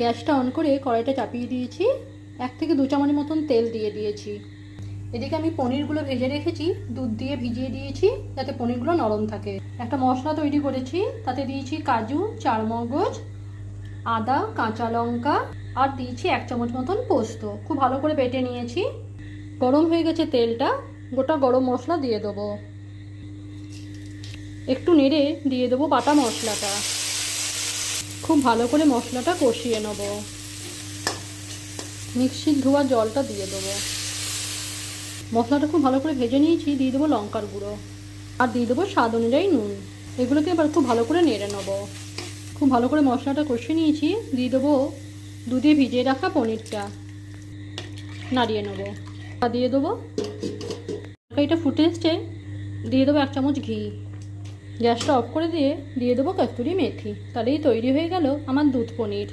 গ্যাসটা অন করে কড়াইটা চাপিয়ে দিয়েছি। 1 থেকে 2 চামচ মতন তেল দিয়ে দিয়েছি। এদিকে আমি পনিরগুলো ভেজে রেখেছি, দুধ দিয়ে ভিজিয়ে দিয়েছি যাতে পনিরগুলো নরম থাকে। একটা মশলা তৈরি করেছি, তাতে দিয়েছি কাজু, চারমগজ, আদা, কাঁচা লঙ্কা আর দিয়েছি 1 চামচ মতন পোস্ত। খুব ভালো করে বেটে নিয়েছি। গরম হয়ে গেছে তেলটা, গোটা গরম মশলা দিয়ে দেবো। একটু নেড়ে দিয়ে দেবো বাটা মশলাটা। খুব ভালো করে মশলাটা কষিয়ে নেব। মিক্সির ধোয়া জলটা দিয়ে দেবো। মশলাটা খুব ভালো করে ভেজে নিয়েছি। দিয়ে দেবো লঙ্কার গুঁড়ো আর দিয়ে দেবো স্বাদ অনুযায়ী নুন। এগুলোকে এবার খুব ভালো করে নেড়ে নেব। খুব ভালো করে মশলাটা কষিয়ে নিয়েছি। দিয়ে দেবো দুধে ভিজিয়ে রাখা পনিরটা, নাড়িয়ে নেব। আর দিয়ে দেবো, এটা ফুটে এসছে, দিয়ে দেবো 1 চামচ ঘি। গ্যাসটা অফ করে দিয়ে দেবো কস্তুরি মেথি। তাহলেই তৈরি হয়ে গেল আমার দুধ পনির।